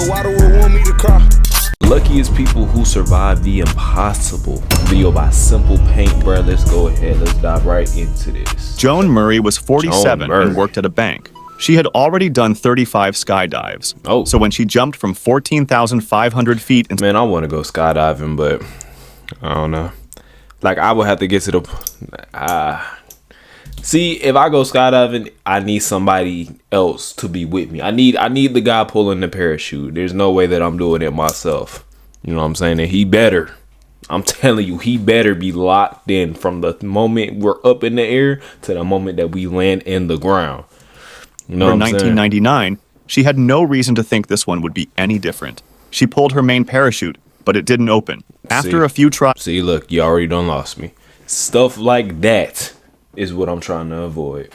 The water will want me to cry. Luckiest people who survive the impossible. Video by Simple Paint, bro. Let's go ahead. Let's dive right into this. Joan Murray was 47 and worked at a bank. She had already done 35 skydives. Oh. So when she jumped from 14,500 feet... Man, I want to go skydiving, but I don't know. Like, I would have to get to the... See, if I go skydiving, I need somebody else to be with me. I need the guy pulling the parachute. There's no way that I'm doing it myself. You know what I'm saying? And he better. I'm telling you, he better be locked in from the moment we're up in the air to the moment that we land in the ground. You know what I'm saying? In 1999, she had no reason to think this one would be any different. She pulled her main parachute, but it didn't open. After a few tries... See, look, you already done lost me. Stuff like that is what I'm trying to avoid.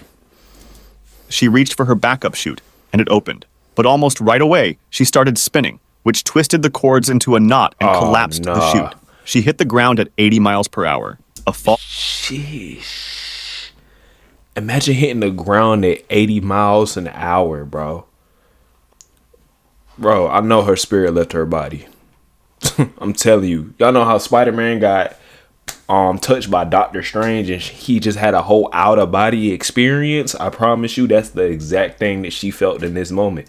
She reached for her backup chute, and it opened. But almost right away, she started spinning, which twisted the cords into a knot and collapsed the chute. She hit the ground at 80 miles per hour. A fall... Sheesh. Imagine hitting the ground at 80 miles an hour, bro. Bro, I know her spirit left her body. I'm telling you. Y'all know how Spider-Man got touched by Doctor Strange and he just had a whole out-of-body experience? I promise you that's the exact thing that she felt in this moment.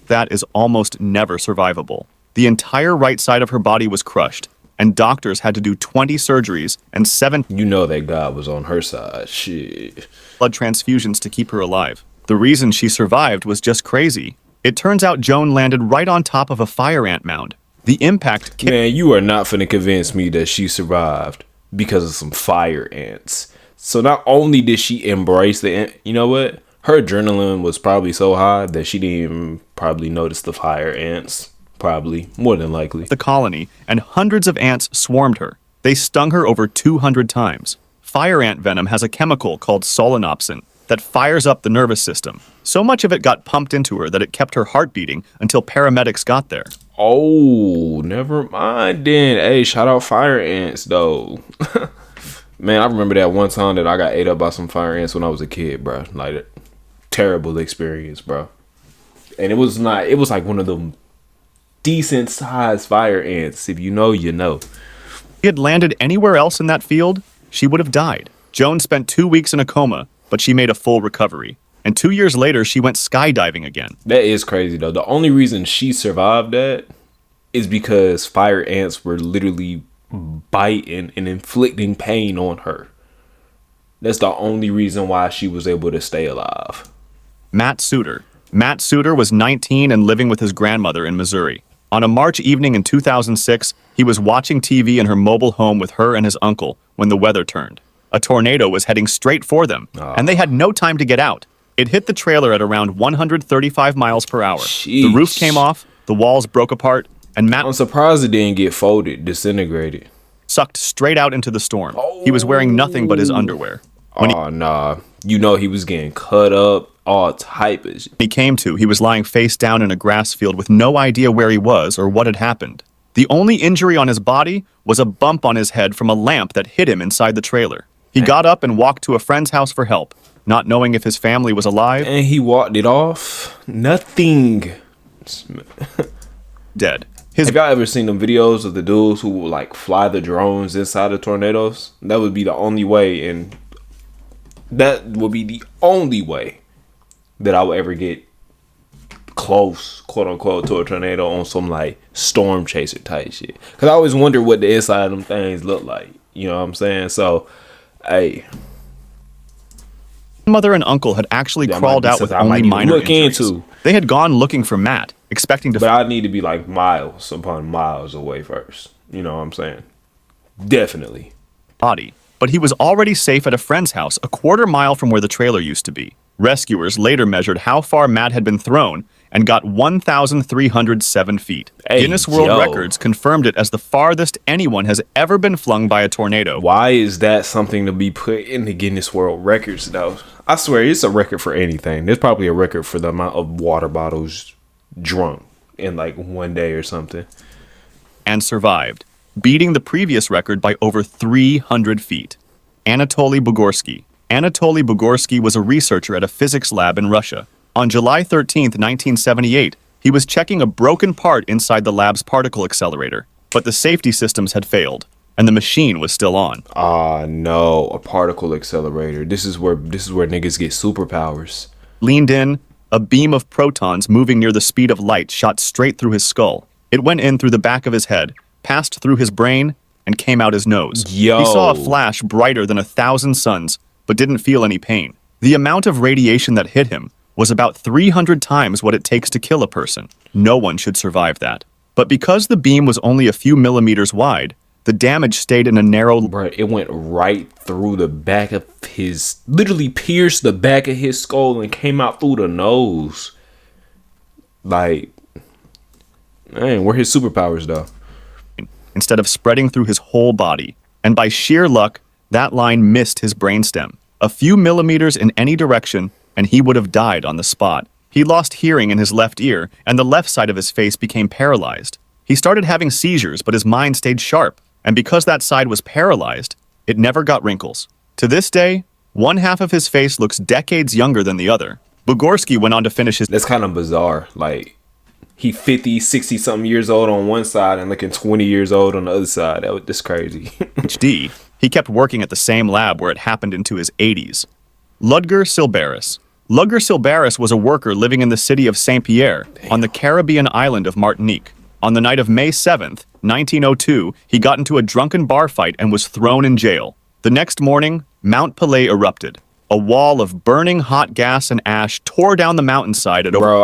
That is almost never survivable. The entire right side of her body was crushed, and doctors had to do 20 surgeries and 7... You know that God was on her side. Shit. ...blood transfusions to keep her alive. The reason she survived was just crazy. It turns out Joan landed right on top of a fire ant mound. The impact... Man, you are not finna convince me that she survived because of some fire ants. So not only did she embrace the ant, you know what? Her adrenaline was probably so high that she didn't even probably notice the fire ants. Probably, more than likely. The colony, and hundreds of ants swarmed her. They stung her over 200 times. Fire ant venom has a chemical called solanopsin that fires up the nervous system. So much of it got pumped into her that it kept her heart beating until paramedics got there. Oh, never mind then. Hey, shout out fire ants, though. Man, I remember that one time that I got ate up by some fire ants when I was a kid, bro. Like, terrible experience, bro. And it was like one of them decent sized fire ants. If you know, you know. If she had landed anywhere else in that field, she would have died. Joan spent 2 weeks in a coma, but she made a full recovery. And 2 years later, she went skydiving again. That is crazy, though. The only reason she survived that is because fire ants were literally biting and inflicting pain on her. That's the only reason why she was able to stay alive. Matt Suter. Matt Suter was 19 and living with his grandmother in Missouri. On a March evening in 2006, he was watching TV in her mobile home with her and his uncle when the weather turned. A tornado was heading straight for them, and they had no time to get out. It hit the trailer at around 135 miles per hour. Sheesh. The roof came off, the walls broke apart, and Matt... I'm surprised it didn't get folded, disintegrated. ...sucked straight out into the storm. He was wearing nothing but his underwear. Nah. You know he was getting cut up, all type of shit. He came to, he was lying face down in a grass field with no idea where he was or what had happened. The only injury on his body was a bump on his head from a lamp that hit him inside the trailer. He got up and walked to a friend's house for help, not knowing if his family was alive. And he walked it off. Nothing. Dead. Have y'all ever seen them videos of the dudes who will like fly the drones inside the tornadoes? That would be the only way, and that would be the only way that I would ever get close, quote unquote, to a tornado on some like storm chaser type shit. Cause I always wonder what the inside of them things look like. You know what I'm saying? So, hey. Mother and uncle had actually crawled out with only minor injuries. They had gone looking for Matt, expecting to... But I need to be like miles upon miles away first. You know what I'm saying? Definitely. Body. But he was already safe at a friend's house a quarter mile from where the trailer used to be. Rescuers later measured how far Matt had been thrown and got 1,307 feet. Hey, Guinness World Records confirmed it as the farthest anyone has ever been flung by a tornado. Why is that something to be put in the Guinness World Records, though? I swear, it's a record for anything. There's probably a record for the amount of water bottles drunk in like one day or something. And survived, beating the previous record by over 300 feet. Anatoly Bugorsky. Anatoly Bugorsky was a researcher at a physics lab in Russia. On July 13, 1978, He was checking a broken part inside the lab's particle accelerator, but the safety systems had failed, and the machine was still on. Ah, no, a particle accelerator. This is where niggas get superpowers. Leaned in, a beam of protons moving near the speed of light shot straight through his skull. It went in through the back of his head, passed through his brain, and came out his nose. Yo. He saw a flash brighter than 1,000 suns, but didn't feel any pain. The amount of radiation that hit him was about 300 times what it takes to kill a person. No one should survive that. But because the beam was only a few millimeters wide, the damage stayed in a narrow... Bruh, it went right through the back of his... Literally pierced the back of his skull and came out through the nose. Like... Man, where his superpowers, though? Instead of spreading through his whole body. And by sheer luck, that line missed his brainstem. A few millimeters in any direction, and he would have died on the spot. He lost hearing in his left ear, and the left side of his face became paralyzed. He started having seizures, but his mind stayed sharp. And because that side was paralyzed, it never got wrinkles. To this day, one half of his face looks decades younger than the other. Bugorsky went on to finish his... That's kind of bizarre. Like, he 50, 60-something years old on one side and looking 20 years old on the other side. That's crazy. PhD. He kept working at the same lab where it happened into his 80s. Ludger Silbaris. Ludger Silbaris was a worker living in the city of Saint-Pierre on the Caribbean island of Martinique. On the night of May 7th, 1902, he got into a drunken bar fight and was thrown in jail. The next morning, Mount Pelée erupted. A wall of burning hot gas and ash tore down the mountainside at over... Bro,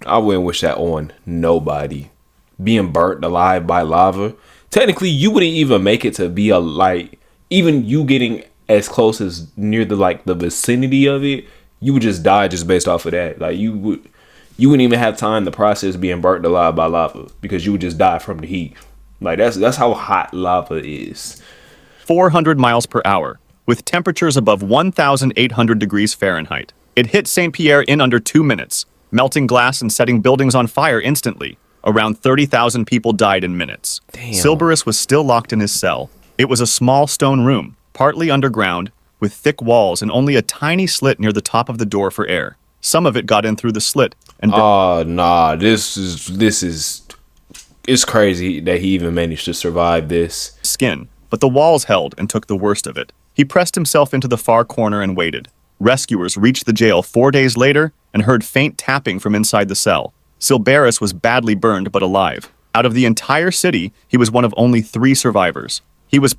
I wouldn't wish that on nobody. Being burnt alive by lava. Technically, you wouldn't even make it to be a, like, even you getting as close as near the vicinity of it, you would just die just based off of that. Like, you wouldn't even have time to process being burnt alive by lava because you would just die from the heat. Like, that's how hot lava is. 400 miles per hour, with temperatures above 1,800 degrees Fahrenheit. It hit Saint-Pierre in under 2 minutes, melting glass and setting buildings on fire instantly. Around 30,000 people died in minutes. Damn. Silbaris was still locked in his cell. It was a small stone room, partly underground, with thick walls and only a tiny slit near the top of the door for air. Some of it got in through the slit. And nah, it's crazy that he even managed to survive this. Skin, but the walls held and took the worst of it. He pressed himself into the far corner and waited. Rescuers reached the jail 4 days later and heard faint tapping from inside the cell. Silbaris was badly burned but alive. Out of the entire city, he was one of only 3 survivors. He was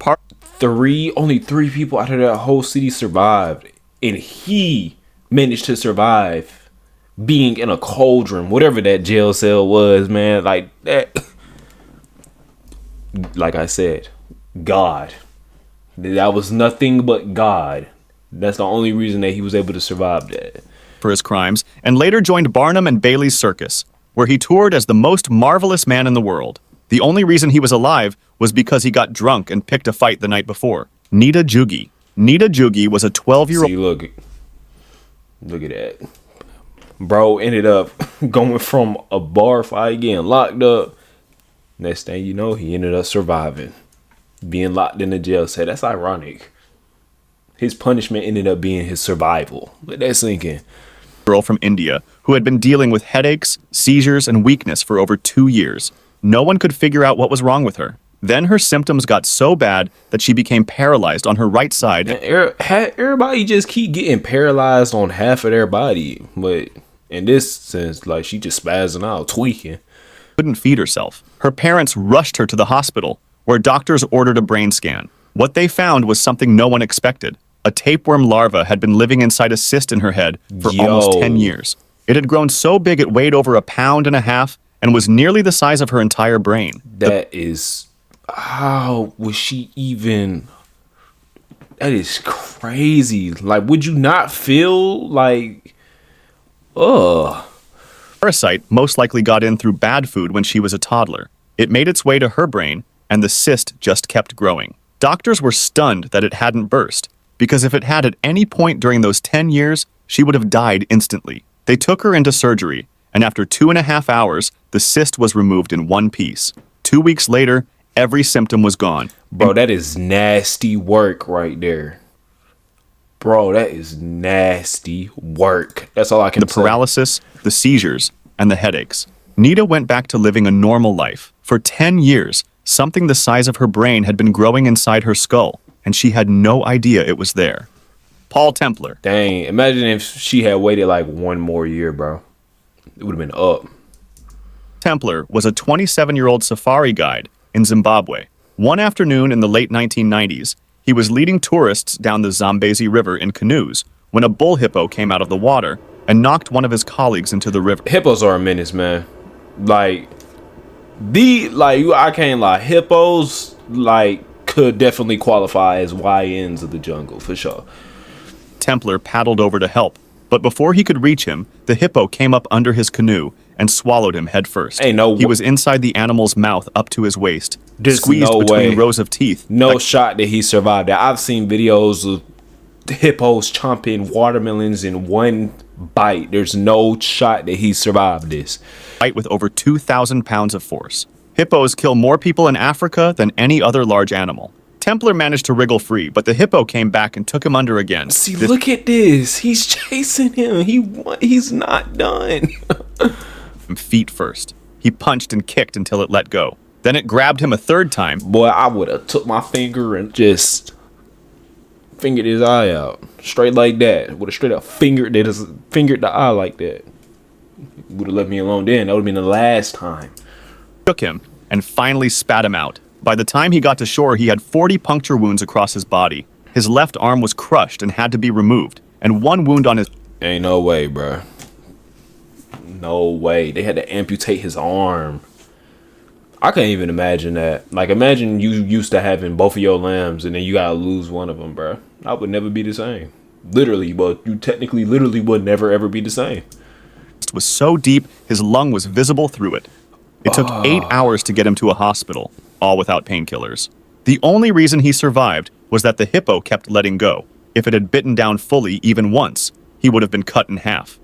only 3 people out of that whole city survived. And he managed to survive being in a cauldron, whatever that jail cell was, man. Like that. Like I said, God. That was nothing but God. That's the only reason that he was able to survive that. For his crimes, and later joined Barnum and Bailey's circus, where he toured as the most marvelous man in the world. The only reason he was alive was because he got drunk and picked a fight the night before. Nita Jugi. Nita Jugi was a 12-year-old... See, look at that. Bro ended up going from a bar fight, getting locked up. Next thing you know, he ended up surviving. Being locked in the jail cell. That's ironic. His punishment ended up being his survival. Let that sink in. Girl from India who had been dealing with headaches, seizures, and weakness for over 2 years. No one could figure out what was wrong with her. Then her symptoms got so bad that she became paralyzed on her right side. Everybody just keep getting paralyzed on half of their body. But in this sense, like, she just spazzing out, tweaking. Couldn't feed herself. Her parents rushed her to the hospital, where doctors ordered a brain scan. What they found was something no one expected. A tapeworm larva had been living inside a cyst in her head for almost 10 years. It had grown so big it weighed over 1.5 pounds and was nearly the size of her entire brain. That is... How was she even... That is crazy. Like, would you not feel like... Ugh. Parasite most likely got in through bad food when she was a toddler. It made its way to her brain, and the cyst just kept growing. Doctors were stunned that it hadn't burst, because if it had at any point during those 10 years, she would have died instantly. They took her into surgery, and after 2.5 hours, the cyst was removed in one piece. 2 weeks later, every symptom was gone. Bro, that is nasty work right there. Bro, that is nasty work. That's all I can say. The paralysis, the seizures, and the headaches. Nita went back to living a normal life. For 10 years, something the size of her brain had been growing inside her skull, and she had no idea it was there. Paul Templer. Dang, imagine if she had waited like one more year, bro. It would have been up. Templer was a 27-year-old safari guide in Zimbabwe. One afternoon in the late 1990s, he was leading tourists down the Zambezi River in canoes when a bull hippo came out of the water and knocked one of his colleagues into the river. Hippos are a menace, man. I can't lie. Hippos, could definitely qualify as YNs of the jungle, for sure. Templer paddled over to help, but before he could reach him, the hippo came up under his canoe and swallowed him headfirst. He was inside the animal's mouth up to his waist, squeezed between rows of teeth. No shot that he survived that. I've seen videos of hippos chomping watermelons in one bite. There's no shot that he survived this. Fight with over 2,000 pounds of force. Hippos kill more people in Africa than any other large animal. Templer managed to wriggle free, but the hippo came back and took him under again. See, look at this. He's chasing him. He's not done. Feet first. He punched and kicked until it let go. Then it grabbed him a third time. Boy, I would have took my finger and just fingered his eye out. Straight like that. Would have straight up fingered the eye like that. Would have left me alone then. That would have been the last time. Took him and finally spat him out. By the time he got to shore, he had 40 puncture wounds across his body. His left arm was crushed and had to be removed, and one wound on his... Ain't no way, bro. No way. They had to amputate his arm. I can't even imagine that. Imagine you used to having both of your limbs and then you gotta lose one of them, bro. I would never be the same. Literally, but you technically literally would never ever be the same. It was so deep, his lung was visible through it. It took 8 hours to get him to a hospital, all without painkillers. The only reason he survived was that the hippo kept letting go. If it had bitten down fully even once, he would have been cut in half.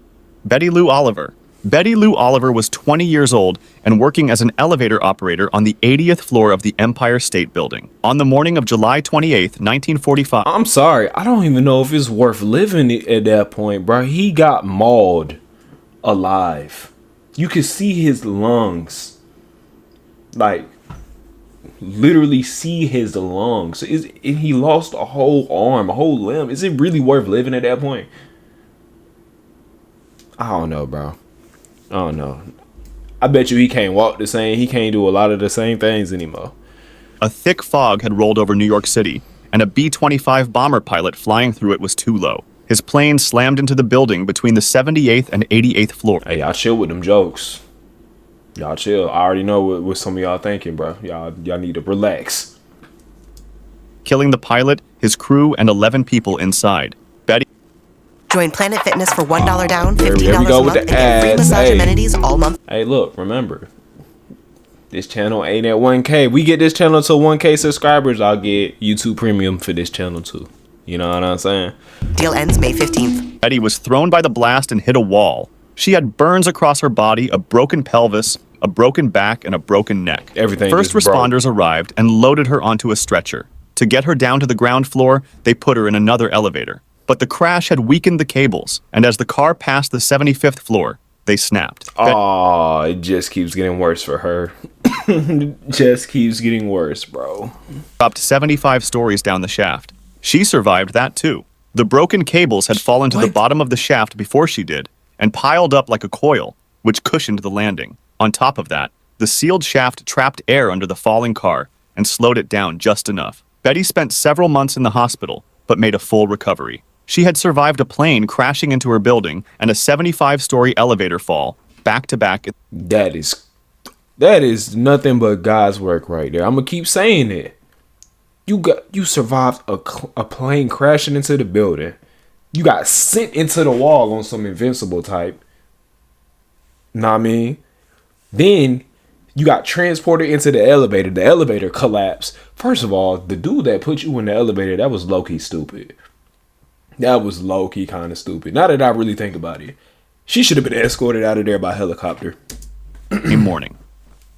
Betty Lou Oliver. Betty Lou Oliver was 20 years old and working as an elevator operator on the 80th floor of the Empire State Building. On the morning of July 28th, 1945... I'm sorry, I don't even know if it's worth living at that point, bro. He got mauled alive. You could see his lungs. Literally see his lungs. He lost a whole arm, a whole limb. Is it really worth living at that point? I don't know, bro. I don't know. I bet you he can't walk the same. He can't do a lot of the same things anymore. A thick fog had rolled over New York City, and a B-25 bomber pilot flying through it was too low. His plane slammed into the building between the 78th and 88th floor. Hey, y'all chill with them jokes. Y'all chill. I already know what some of y'all thinking, bro. Y'all need to relax. Killing the pilot, his crew, and 11 people inside. Betty... Join Planet Fitness for $1 down, $15 There we go a with month, the and get free ads. massage amenities all month. Hey, look, remember, this channel ain't at 1K. We get this channel to 1K subscribers, I'll get YouTube Premium for this channel too. You know what I'm saying? Deal ends May 15th. Betty was thrown by the blast and hit a wall. She had burns across her body, a broken pelvis, a broken back, and a broken neck. Everything. First responders arrived and loaded her onto a stretcher. To get her down to the ground floor, they put her in another elevator. But the crash had weakened the cables, and as the car passed the 75th floor, they snapped. Oh, it just keeps getting worse for her. Just keeps getting worse, bro. Dropped 75 stories down the shaft. She survived that too. The broken cables had fallen to the bottom of the shaft before she did, and piled up like a coil, which cushioned the landing. On top of that, the sealed shaft trapped air under the falling car and slowed it down just enough. Betty spent several months in the hospital, but made a full recovery. She had survived a plane crashing into her building and a 75-story elevator fall, back-to-back. That is nothing but God's work right there. I'm gonna keep saying it. You survived a plane crashing into the building. You got sent into the wall on some invincible type. Know what I mean? Then you got transported into the elevator. The elevator collapsed. First of all, the dude that put you in the elevator, that was low-key stupid. That was low-key kind of stupid. Now that I really think about it, she should have been escorted out of there by helicopter. Morning.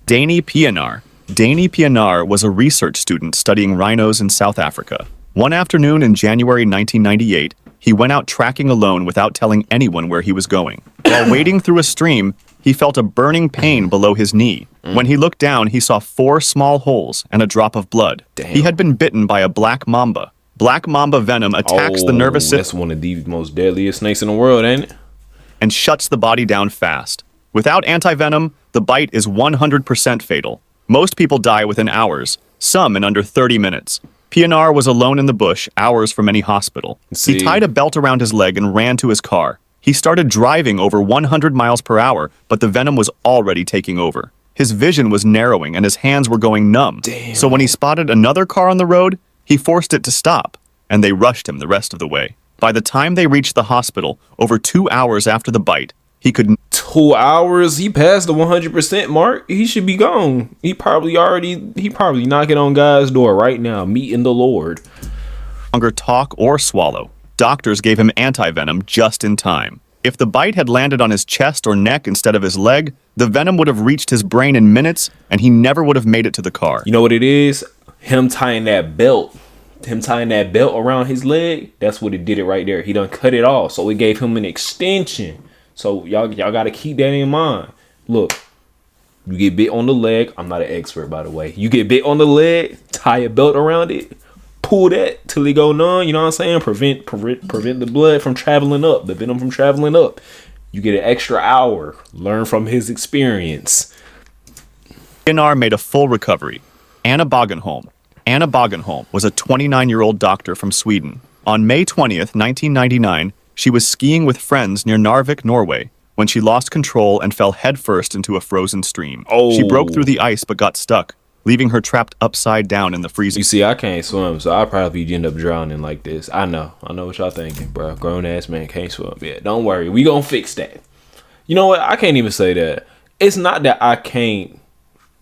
Danny Pienaar. Danny Pienaar was a research student studying rhinos in South Africa. One afternoon in January 1998, he went out tracking alone without telling anyone where he was going. While wading through a stream, he felt a burning pain below his knee. When he looked down, he saw 4 small holes and a drop of blood. Damn. He had been bitten by a black mamba. Black mamba venom attacks the nervous system. That's one of the most deadliest snakes in the world, ain't it? And shuts the body down fast. Without antivenom, the bite is 100% fatal. Most people die within hours, some in under 30 minutes. PNR was alone in the bush, hours from any hospital. See. He tied a belt around his leg and ran to his car. He started driving over 100 miles per hour, but the venom was already taking over. His vision was narrowing and his hands were going numb. Damn. So when he spotted another car on the road, he forced it to stop, and they rushed him the rest of the way. By the time they reached the hospital, over 2 hours after the bite, he could 2 hours, he passed the 100% mark. He should be gone. He probably knocking on God's door right now, meeting the Lord. no longer talk or swallow. Doctors gave him antivenom just in time. If the bite had landed on his chest or neck instead of his leg, the venom would have reached his brain in minutes, and he never would have made it to the car. You know what it is? Him tying that belt around his leg, that's what it did it right there. He done cut it off, so it gave him an extension. So y'all got to keep that in mind. Look, you get bit on the leg. I'm not an expert, by the way. You get bit on the leg, tie a belt around it, pull that till it go numb. You know what I'm saying? Prevent the blood from traveling up, the venom from traveling up. You get an extra hour. Learn from his experience. PNR made a full recovery. Anna Bogenholm was a 29-year-old doctor from Sweden. On May 20th, 1999, she was skiing with friends near Narvik, Norway, when she lost control and fell headfirst into a frozen stream. Oh. She broke through the ice but got stuck, leaving her trapped upside down in the freezing. You see, I can't swim, so I'll probably end up drowning like this. I know what y'all thinking, bro. Grown-ass man can't swim. Yeah, don't worry. We gonna fix that. You know what? I can't even say that. It's not that I can't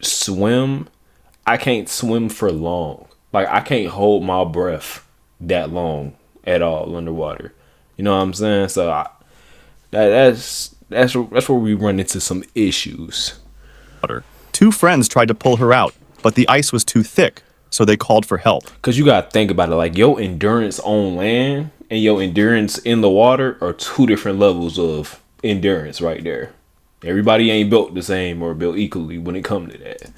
swim. I can't swim for long. Like, I can't hold my breath that long at all underwater. You know what I'm saying? So that's where we run into some issues. 2 friends tried to pull her out, but the ice was too thick, so they called for help. Because you got to think about it. Like, your endurance on land and your endurance in the water are 2 different levels of endurance right there. Everybody ain't built the same or built equally when it comes to that.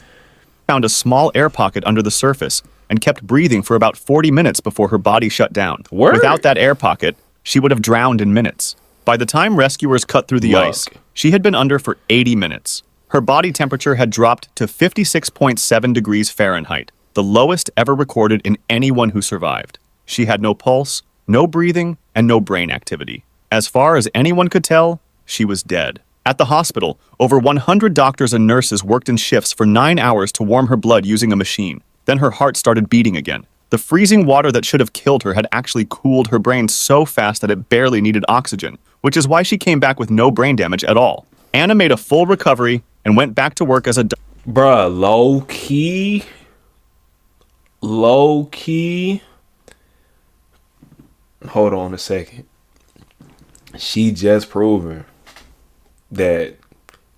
Found a small air pocket under the surface and kept breathing for about 40 minutes before her body shut down. Word? Without that air pocket, she would have drowned in minutes. By the time rescuers cut through the ice, she had been under for 80 minutes. Her body temperature had dropped to 56.7 degrees Fahrenheit, the lowest ever recorded in anyone who survived. She had no pulse, no breathing, and no brain activity. As far as anyone could tell, she was dead. At the hospital, over 100 doctors and nurses worked in shifts for 9 hours to warm her blood using a machine. Then her heart started beating again. The freezing water that should have killed her had actually cooled her brain so fast that it barely needed oxygen, which is why she came back with no brain damage at all. Anna made a full recovery and went back to work as a Bruh, low key. Hold on a second. She just proven that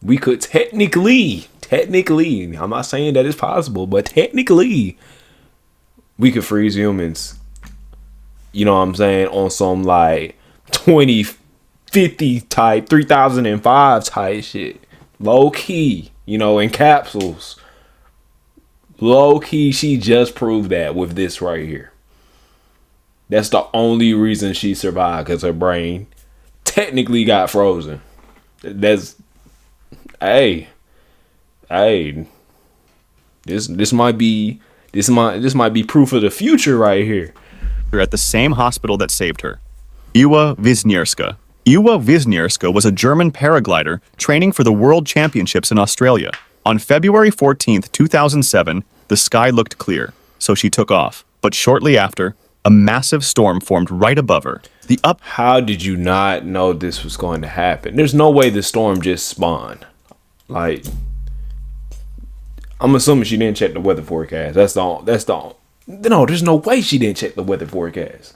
we could technically, I'm not saying that it's possible, but technically, we could freeze humans. You know what I'm saying? On some like 2050 type, 3005 type shit. Low key, you know, in capsules. Low key, she just proved that with this right here. That's the only reason she survived, because her brain technically got frozen. That's, hey, this might be proof of the future right here. at the same hospital that saved her. Ewa Wisniewska. Ewa Wisniewska was a German paraglider training for the World Championships in Australia. On February 14, 2007, the sky looked clear, so she took off. But shortly after, a massive storm formed right above her. How did you not know this was going to happen? There's no way the storm just spawned. Like, I'm assuming she didn't check the weather forecast. No, there's no way she didn't check the weather forecast.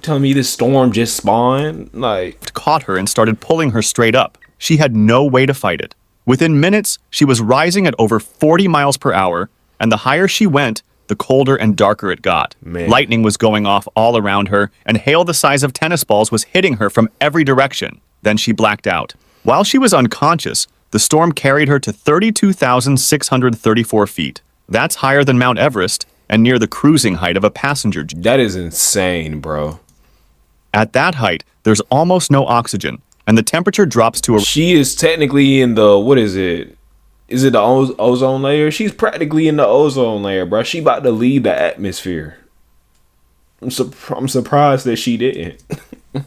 Telling me this storm just spawned? Like, caught her and started pulling her straight up. She had no way to fight it. Within minutes, she was rising at over 40 miles per hour, and the higher she went, the colder and darker it got. Man. Lightning was going off all around her, and hail the size of tennis balls was hitting her from every direction. Then she blacked out. While she was unconscious, the storm carried her to 32,634 feet. That's higher than Mount Everest and near the cruising height of a passenger jet. That is insane, bro. At that height, there's almost no oxygen, and the temperature drops to a... She is technically in the, what is it? Is it the ozone layer? She's practically in the ozone layer, bro. She about to leave the atmosphere. I'm surprised that she didn't.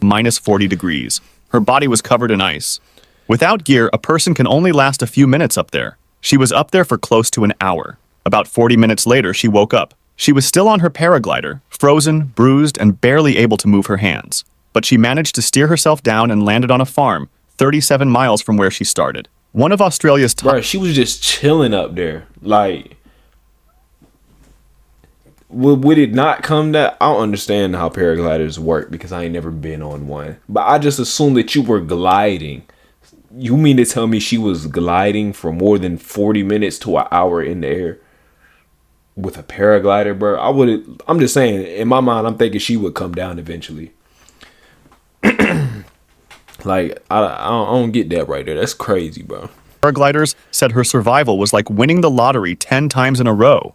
minus 40 degrees. Her body was covered in ice. Without gear, a person can only last a few minutes up there. She was up there for close to an hour. About 40 minutes later, she woke up. She was still on her paraglider, frozen, bruised, and barely able to move her hands. But she managed to steer herself down and landed on a farm, 37 miles from where she started. One of Australia's top... Bro, she was just chilling up there. Like, would it not come that... I don't understand how paragliders work because I ain't never been on one. But I just assumed that you were gliding. You mean to tell me she was gliding for more than 40 minutes to an hour in the air with a paraglider, bro? I'm just saying, in my mind, I'm thinking she would come down eventually. Like, I don't get that right there. That's crazy, bro. Paragliders said her survival was like winning the lottery 10 times in a row.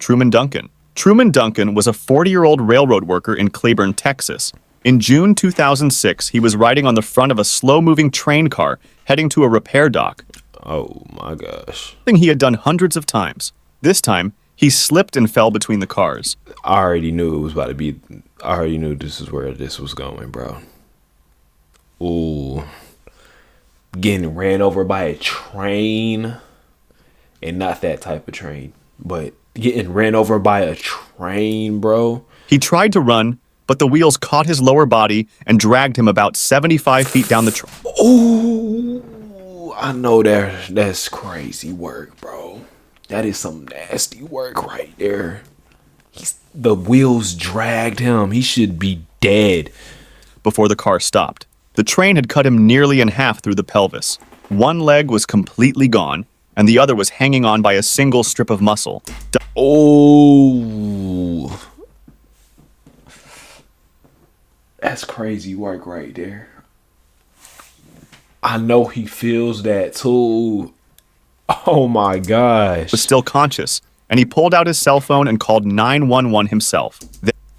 Truman Duncan. Truman Duncan was a 40-year-old railroad worker in Claiborne, Texas. In June 2006, he was riding on the front of a slow-moving train car heading to a repair dock. Oh, my gosh. Something he had done hundreds of times. This time, he slipped and fell between the cars. I already knew it was about to be... I already knew this is where this was going, bro. Ooh. Getting ran over by a train. And not that type of train. But getting ran over by a train, bro. He tried to run, but the wheels caught his lower body and dragged him about 75 feet down the track. Ooh. I know that's crazy work, bro. That is some nasty work right there. The wheels dragged him. He should be dead. Before the car stopped. The train had cut him nearly in half through the pelvis. One leg was completely gone, and the other was hanging on by a single strip of muscle. Oh. That's crazy work right there. I know he feels that too. Oh my gosh. Was still conscious, and he pulled out his cell phone and called 911 himself.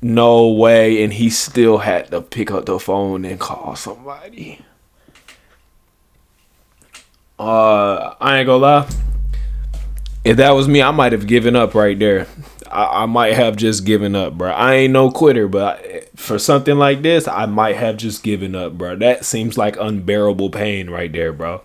No way, and he still had to pick up the phone and call somebody. I ain't gonna lie. If that was me, I might have given up right there. I might have just given up, bro. I ain't no quitter, but for something like this, I might have just given up, bro. That seems like unbearable pain right there, bro.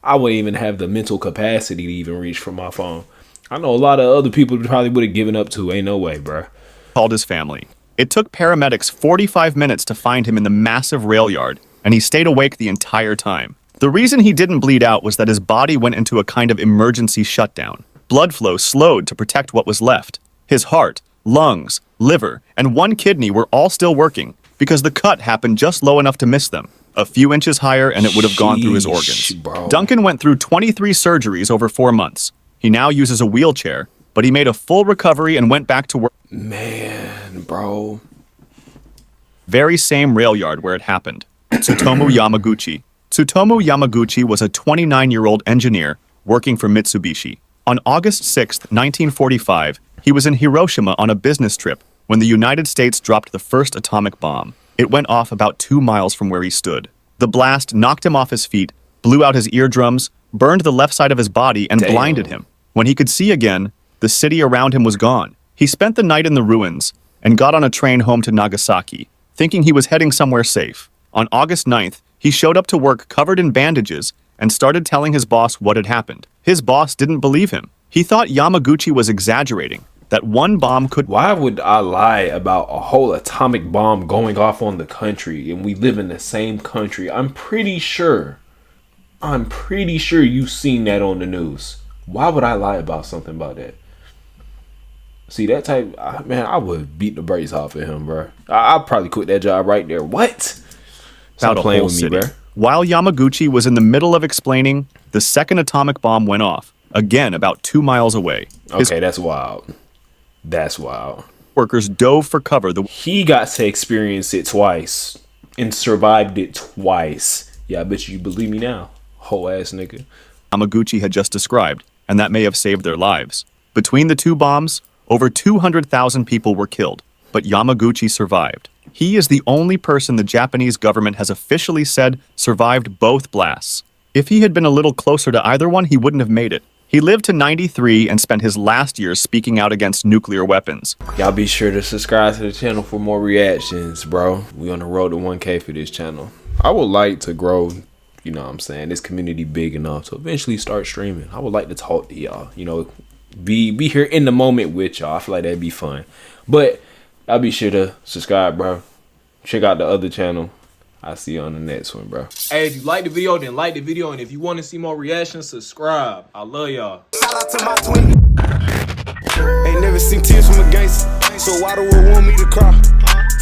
I wouldn't even have the mental capacity to even reach for my phone. I know a lot of other people probably would have given up too. Ain't no way, bro. Called his family. It took paramedics 45 minutes to find him in the massive rail yard, and he stayed awake the entire time. The reason he didn't bleed out was that his body went into a kind of emergency shutdown. Blood flow slowed to protect what was left. His heart, lungs, liver, and one kidney were all still working because the cut happened just low enough to miss them. A few inches higher and it would have gone through his organs. Bro. Duncan went through 23 surgeries over 4 months. He now uses a wheelchair, but he made a full recovery and went back to work. Man, bro. Very same rail yard where it happened. Tsutomu Yamaguchi. Tsutomu Yamaguchi was a 29-year-old engineer working for Mitsubishi. On August 6, 1945, he was in Hiroshima on a business trip when the United States dropped the first atomic bomb. It went off about 2 miles from where he stood. The blast knocked him off his feet, blew out his eardrums, burned the left side of his body, and blinded him. When he could see again, the city around him was gone. He spent the night in the ruins and got on a train home to Nagasaki, thinking he was heading somewhere safe. On August 9th, he showed up to work covered in bandages and started telling his boss what had happened. His boss didn't believe him. He thought Yamaguchi was exaggerating, that one bomb could... Why would I lie about a whole atomic bomb going off on the country and we live in the same country? I'm pretty sure you've seen that on the news. Why would I lie about something about that? See, that type... Man, I would beat the brakes off of him, bro. I'd probably quit that job right there. What? Stop playing with me, bro. While Yamaguchi was in the middle of explaining, the second atomic bomb went off, again about 2 miles away. Okay, that's wild. That's wild. Workers dove for cover. He got to experience it twice and survived it twice. Yeah, I bet you believe me now. Whole ass nigga. Yamaguchi had just described, and that may have saved their lives. Between the two bombs, over 200,000 people were killed, but Yamaguchi survived. He is the only person the Japanese government has officially said survived both blasts. If he had been a little closer to either one, he wouldn't have made it. He lived to 93 and spent his last years speaking out against nuclear weapons. Y'all be sure to subscribe to the channel for more reactions, bro. We on the road to 1K for this channel. I would like to grow, you know what I'm saying, this community big enough to eventually start streaming. I would like to talk to y'all, you know, be here in the moment with y'all. I feel like that'd be fun. But y'all be sure to subscribe, bro. Check out the other channel. I'll see you on the next one, bro. Hey, if you like the video, then like the video. And if you want to see more reactions, subscribe. I love y'all. Shout out to my twin. Ain't never seen tears from a gangster, so why the world want me to cry?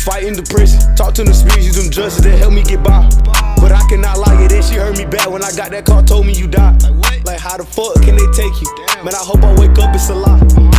Fighting depression, talk to the spirits, use them judges that help me get by. But I cannot lie, it, she hurt me bad when I got that call, told me you died. Like how the fuck can they take you? Man, I hope I wake up, it's a lie.